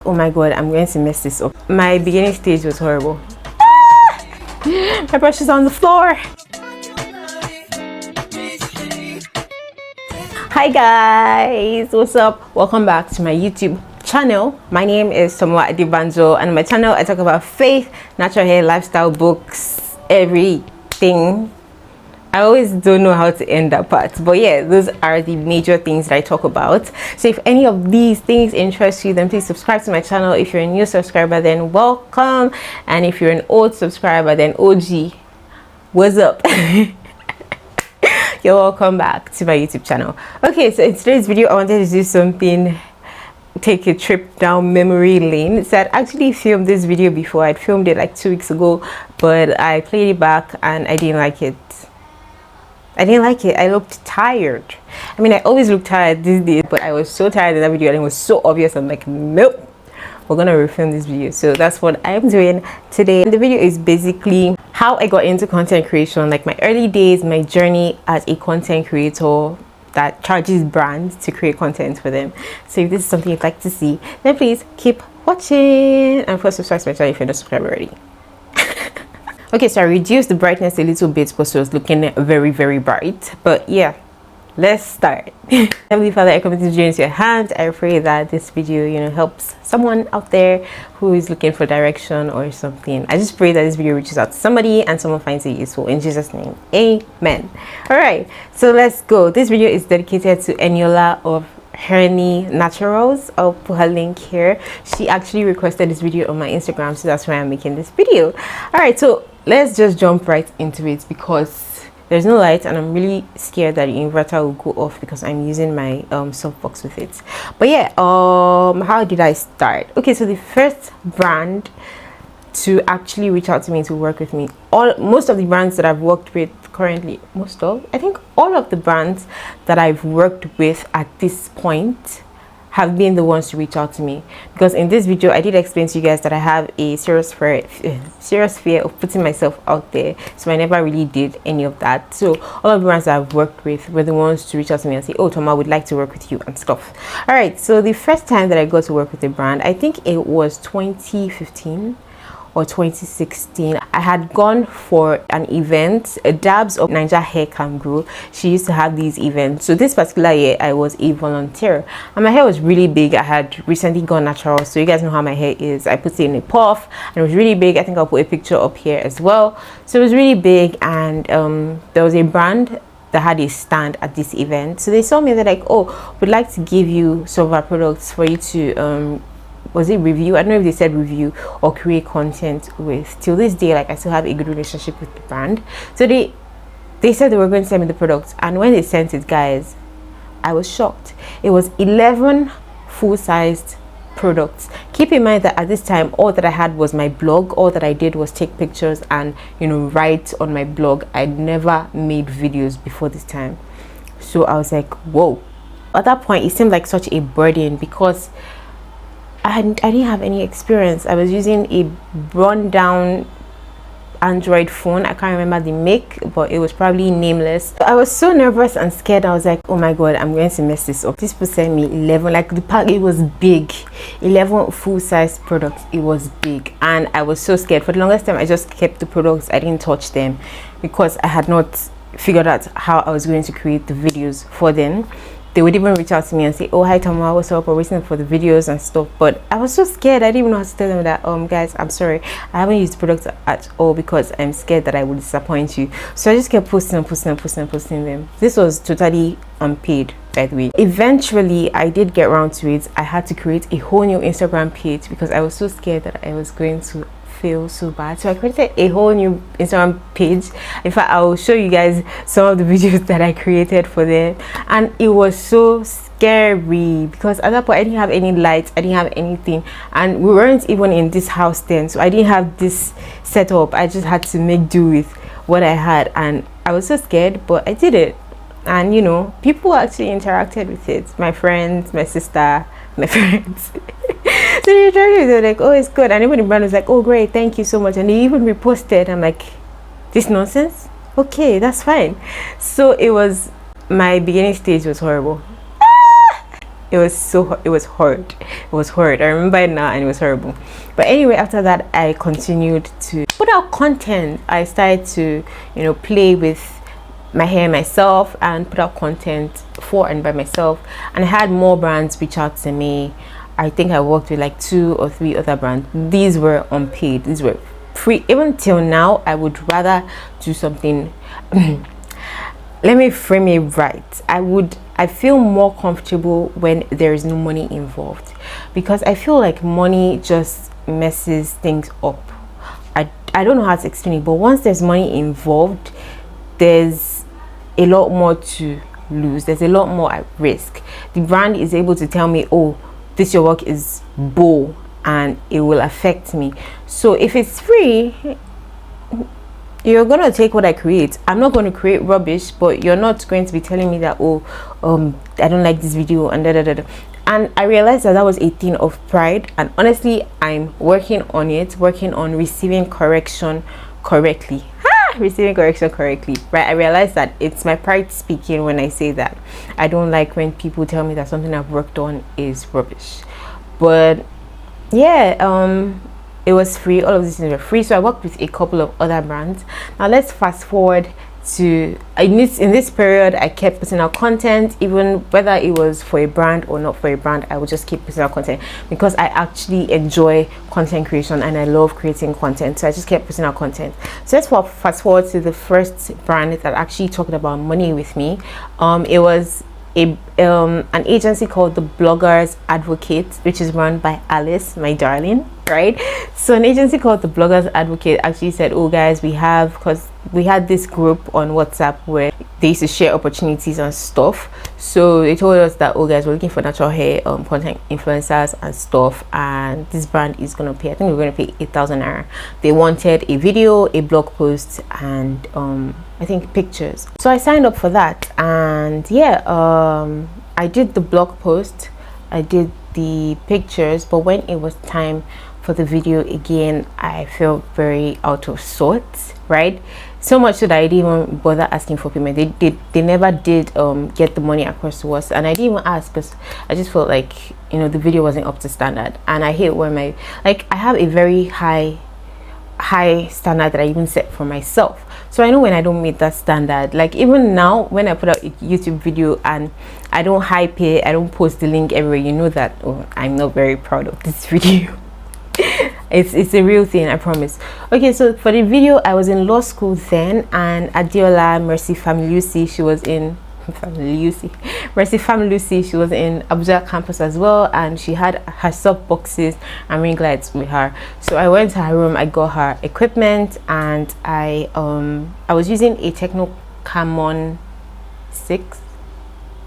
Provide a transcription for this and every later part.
Oh my god, I'm going to mess this up. My beginning stage was horrible. My brush is on the floor. Hi guys, what's up? Welcome back to my YouTube channel. My name is Tomowa Adibanjo, and on my channel I talk about faith, natural hair, lifestyle, books, everything. I always don't know how to end that part, but yeah, those are the major things that I talk about. So if any of these things interest you, then please subscribe to my channel. If you're a new subscriber, then welcome, and if you're an old subscriber, then OG, what's up? You're welcome back to my YouTube channel. Okay, so in today's video I wanted to do something, take a trip down memory lane. So I'd actually filmed this video before. I'd filmed it like 2 weeks ago, but I played it back and I didn't like it. I looked tired. I mean, I always look tired these days, but I was so tired in that video and it was so obvious. I'm like, nope, we're gonna refilm this video. So that's what I'm doing today. And the video is basically how I got into content creation, like my early days, my journey as a content creator that charges brands to create content for them. So if this is something you'd like to see, then please keep watching, and first subscribe to my channel if you're not subscribed already. Okay, so I reduced the brightness a little bit because it was looking very, very bright. But yeah, let's start. Heavenly Father, I commit this video into your hands. I pray that this video, helps someone out there who is looking for direction or something. I just pray that this video reaches out to somebody and someone finds it useful. In Jesus' name, amen. All right, so let's go. This video is dedicated to Eniola of Hernie Naturals. I'll put her link here. She actually requested this video on my Instagram, so that's why I'm making this video. All right, so let's just jump right into it because there's no light and I'm really scared that the inverter will go off because I'm using my softbox with it. But yeah, how did I start? Okay, so the first brand to actually reach out to me to work with me, most of the brands that I've worked with currently, I think all of the brands that I've worked with at this point have been the ones to reach out to me, because in this video I did explain to you guys that I have a serious fear of putting myself out there, so I never really did any of that. So all of the brands that I've worked with were the ones to reach out to me and say, oh Toma, I would like to work with you and stuff. All right, so the first time that I got to work with a brand, I think it was 2015 or 2016. I had gone for an event, a Dabs of Niger Hair Can Grow. She used to have these events. So this particular year I was a volunteer and my hair was really big. I had recently gone natural, so you guys know how my hair is. I put it in a puff and it was really big. I think I'll put a picture up here as well. So it was really big, and there was a brand that had a stand at this event. So they saw me, they're like, oh, we'd like to give you some of our products for you to was it review? I don't know if they said review or create content with. Till this day, like, I still have a good relationship with the brand. So they said they were going to send me the products, and when they sent it, guys, I was shocked. It was 11 full-sized products. Keep in mind that at this time all that I had was my blog. All that I did was take pictures and write on my blog. I'd never made videos before this time, so I was like, whoa. At that point it seemed like such a burden because I didn't have any experience. I was using a run-down Android phone. I can't remember the make, but it was probably nameless. I was so nervous and scared. I was like, oh my god, I'm going to mess this up. This person sent me 11, like the pack, it was big, 11 full-size products. It was big, and I was so scared. For the longest time I just kept the products. I didn't touch them because I had not figured out how I was going to create the videos for them. They would even reach out to me and say, oh, hi Tama, what's up, we're waiting for the videos and stuff. But I was so scared. I didn't even know how to tell them that, guys, I'm sorry, I haven't used products at all because I'm scared that I would disappoint you. So I just kept posting them. This was totally unpaid, by the way. Eventually I did get around to it. I had to create a whole new Instagram page because I was so scared that I was going to feel so bad. So I created a whole new Instagram page. In fact, I will show you guys some of the videos that I created for them, and it was so scary because at that point I didn't have any lights, I didn't have anything, and we weren't even in this house then, so I didn't have this set up. I just had to make do with what I had, and I was so scared, but I did it. And people actually interacted with it. My friends, my sister, my friends. So they're like, oh, it's good. And even the brand was like, oh great, thank you so much. And they even reposted. I'm like, this nonsense? Okay, that's fine. So it was, my beginning stage was horrible. It was horrid. It was horrid. I remember it now, and it was horrible. But anyway, after that, I continued to put out content. I started to, you know, play with my hair myself and put out content for and by myself. And I had more brands reach out to me. I think I worked with like 2 or 3 other brands. These were unpaid. These were free. Even till now, I would rather do something. Let me frame it right. I feel more comfortable when there is no money involved, because I feel like money just messes things up. I don't know how to explain it, but once there's money involved, there's a lot more to lose. There's a lot more at risk. The brand is able to tell me, oh, this your work is bull and it will affect me. So if it's free, you're gonna take what I create. I'm not going to create rubbish, but you're not going to be telling me that, oh, I don't like this video and da da da da. And I realized that was a thing of pride, and honestly, I'm working on it, working on receiving correction correctly. Receiving correction correctly, right? I realized that it's my pride speaking when I say that. I don't like when people tell me that something I've worked on is rubbish. But yeah, it was free. All of these things were free. So I worked with a couple of other brands. Now let's fast forward to in this period. I kept putting out content, even whether it was for a brand or not for a brand. I would just keep putting out content because I actually enjoy content creation and I love creating content. So I just kept putting out content. So let's fast forward to the first brand that actually talked about money with me. It was an agency called the Bloggers Advocate, which is run by Alice, my darling, right? So an agency called the Bloggers Advocate actually said, oh guys, because we had this group on WhatsApp where they used to share opportunities and stuff. So they told us that, oh guys, we're looking for natural hair content influencers and stuff, and this brand is gonna pay, I think we're gonna pay 8,000 naira. They wanted a video, a blog post, and I think pictures. So I signed up for that, and yeah, I did the blog post, I did the pictures, but when it was time for the video again, I felt very out of sorts, right? So much so that I didn't even bother asking for payment. They never did get the money across to us, and I didn't even ask because I just felt like, you know, the video wasn't up to standard. And I hate when I have a very high standard that I even set for myself. So I know when I don't meet that standard, like even now when I put out a YouTube video and I don't hype it, I don't post the link everywhere, you know that, oh, I'm not very proud of this video. It's a real thing, I promise. Okay, so for the video, I was in law school then, and Adiola Mercy Familusi, she was in Mercy Familusi, she was in Abuja campus as well, and she had her soft boxes and ring lights with her. So I went to her room, I got her equipment, and I was using a Techno Camon 6,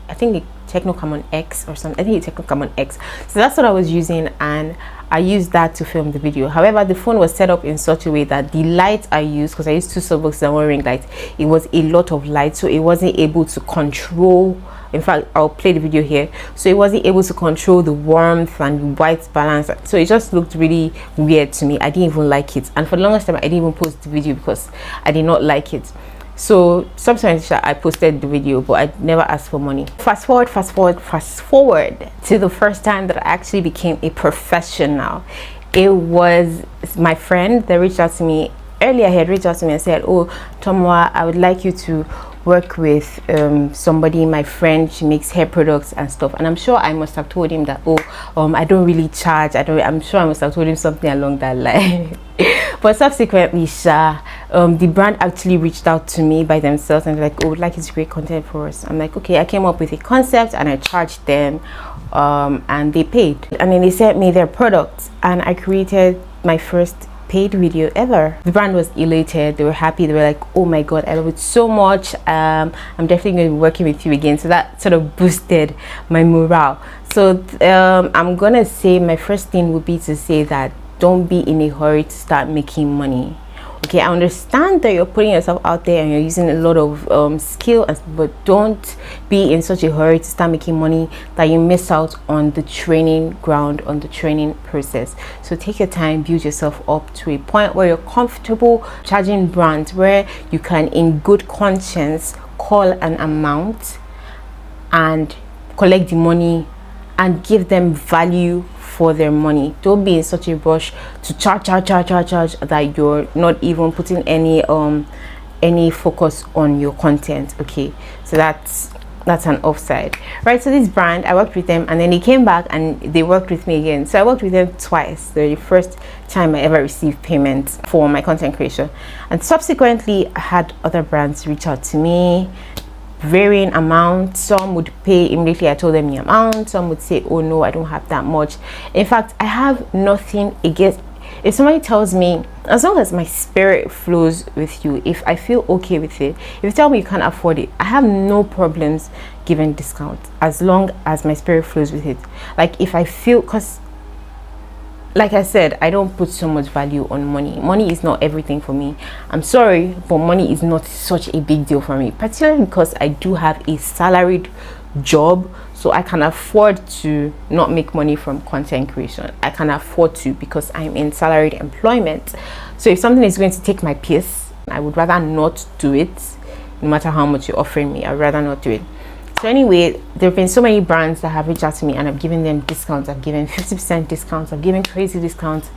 I think a Techno Camon X or something. I think it's Techno Camon X. So that's what I was using, and I used that to film the video. However, the phone was set up in such a way that the light I used, because I used 2 softboxes and 1 ring light, it was a lot of light, so it wasn't able to control. In fact, I'll play the video here. So it wasn't able to control the warmth and white balance. So it just looked really weird to me. I didn't even like it, and for the longest time I didn't even post the video because I did not like it. So sometimes I posted the video, but I never asked for money. Fast forward to the first time that I actually became a professional. It was my friend that reached out to me earlier. He had reached out to me and said, oh, Tomwa, I would like you to work with somebody, my friend, she makes hair products and stuff. And I'm sure I must have told him that, oh, I don't really charge. I'm sure I must have told him something along that line. But subsequently, the brand actually reached out to me by themselves and like, oh, would like you to create content for us. I'm like, okay. I came up with a concept and I charged them, and they paid. And then they sent me their products, and I created my first paid video ever. The brand was elated, they were happy, they were like, oh my god, I love it so much, I'm definitely going to be working with you again. So that sort of boosted my morale. So I'm gonna say my first thing would be to say that don't be in a hurry to start making money. Okay, I understand that you're putting yourself out there and you're using a lot of skill, but don't be in such a hurry to start making money that you miss out on the training ground, on the training process. So take your time, build yourself up to a point where you're comfortable charging brands, where you can in good conscience call an amount and collect the money and give them value for their money. Don't be in such a rush to charge that you're not even putting any focus on your content. Okay, so that's an offside, right? So this brand, I worked with them, and then they came back and they worked with me again. So I worked with them twice. The first time I ever received payment for my content creation, and subsequently I had other brands reach out to me, varying amounts. Some would pay immediately, I told them the amount. Some would say, oh no, I don't have that much. In fact, I have nothing against if somebody tells me, as long as my spirit flows with you, if I feel okay with it, if you tell me you can't afford it, I have no problems giving discounts as long as my spirit flows with it. Like if I feel, because like I said, I don't put so much value on money. Money is not everything for me. I'm sorry, but money is not such a big deal for me, particularly because I do have a salaried job, so I can afford to not make money from content creation. I can afford to, because I'm in salaried employment. So if something is going to take my piece, I would rather not do it. No matter how much you're offering me, I'd rather not do it. So anyway, there have been so many brands that have reached out to me, and I've given them discounts. I've given 50% discounts, I've given crazy discounts.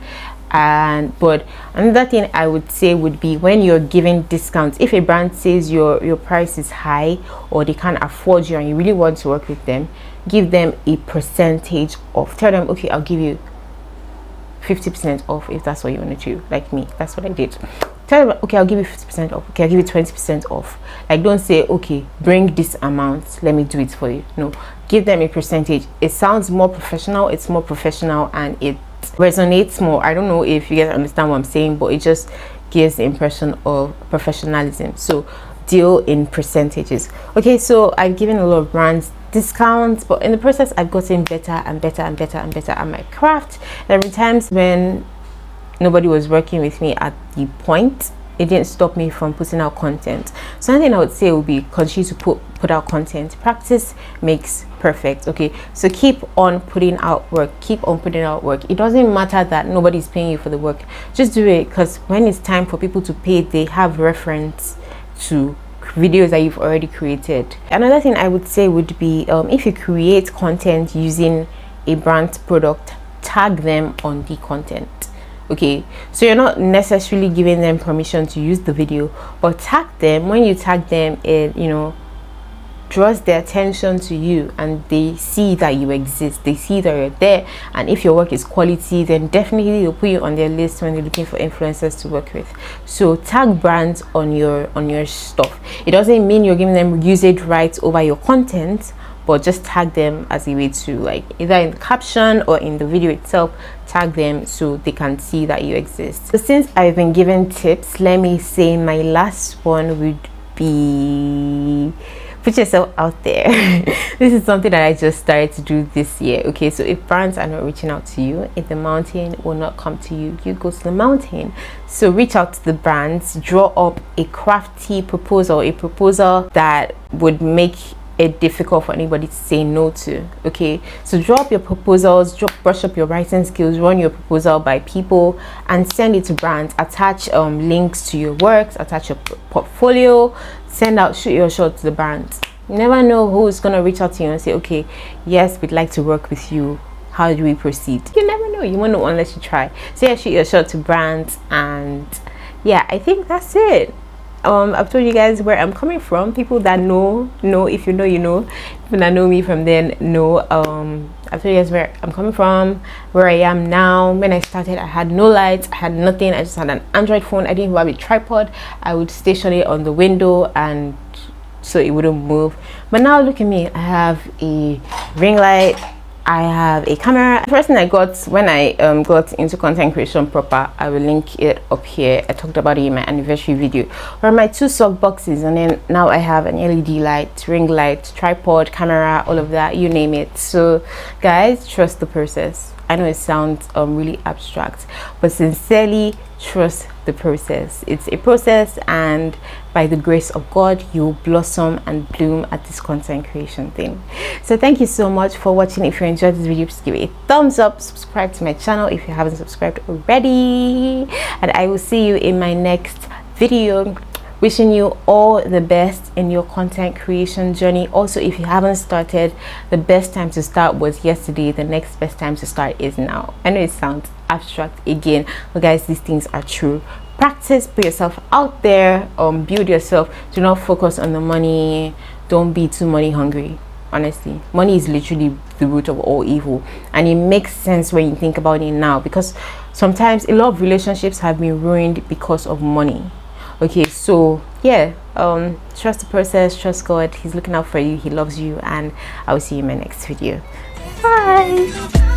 But another thing I would say would be, when you're giving discounts, if a brand says your price is high or they can't afford you and you really want to work with them, give them a percentage off. Tell them, okay, I'll give you 50% off if that's what you want to do. Like me, that's what I did. Tell them, okay, I'll give you 50% off. Okay, I'll give you 20% off. Like, don't say, okay, bring this amount, let me do it for you. No, give them a percentage. It sounds more professional. It's more professional, and it resonates more. I don't know if you guys understand what I'm saying, but it just gives the impression of professionalism. So deal in percentages. Okay, so I've given a lot of brands discounts, but in the process I've gotten better and better and better and better at my craft. There were times when nobody was working with me at the point. It didn't stop me from putting out content. So one thing I would say would be, continue to put out content. Practice makes perfect. Okay, so keep on putting out work. Keep on putting out work. It doesn't matter that nobody's paying you for the work. Just do it, because when it's time for people to pay, they have reference to videos that you've already created. Another thing I would say would be, if you create content using a brand's product, tag them on the content. Okay, so you're not necessarily giving them permission to use the video, but tag them. When you tag them, it draws their attention to you, and they see that you exist, they see that you're there, and if your work is quality, then definitely they'll put you on their list when they're looking for influencers to work with. So tag brands on your stuff. It doesn't mean you're giving them usage rights over your content, but just tag them as a way to, like, either in the caption or in the video itself, tag them so they can see that you exist. So since I've been given tips, let me say my last one would be, put yourself out there. This is something that I just started to do this year. Okay, so if brands are not reaching out to you, if the mountain will not come to you, you go to the mountain. So reach out to the brands, draw up a crafty proposal, a proposal that would make it difficult for anybody to say no to. Okay, so draw up your proposals, brush up your writing skills, run your proposal by people, and send it to brands. Attach links to your works, attach your portfolio, shoot your shot to the brands. You never know who is going to reach out to you and say, okay, yes, we'd like to work with you, how do we proceed? You never know. You won't know unless you try. So yeah, shoot your shot to brands. And yeah, I think that's it. I've told you guys where I'm coming from. People that know, if you know, you know. People that know me from then know. I've told you guys where I'm coming from, where I am now. When I started, I had no lights, I had nothing. I just had an Android phone. I didn't even have a tripod. I would station it on the window, and so it wouldn't move. But now look at me. I have a ring light, I have a camera. The first thing I got when I got into content creation proper, I will link it up here. I talked about it in my anniversary video, were my 2 sock boxes, and then now I have an LED light, ring light, tripod, camera, all of that, you name it. So guys, trust the process. I know it sounds really abstract, but sincerely trust the process. It's a process, and by the grace of God, you'll blossom and bloom at this content creation thing. So thank you so much for watching. If you enjoyed this video, please give it a thumbs up, subscribe to my channel if you haven't subscribed already, and I will see you in my next video, wishing you all the best in your content creation journey. Also, if you haven't started, the best time to start was yesterday. The next best time to start is now. I know it sounds abstract again, but guys, these things are true. Practice, put yourself out there, build yourself. Do not focus on the money. Don't be too money hungry. Honestly, money is literally the root of all evil, and it makes sense when you think about it now, because sometimes a lot of relationships have been ruined because of money. Okay, so yeah, trust the process, trust God. He's looking out for you, he loves you, and I will see you in my next video. Bye.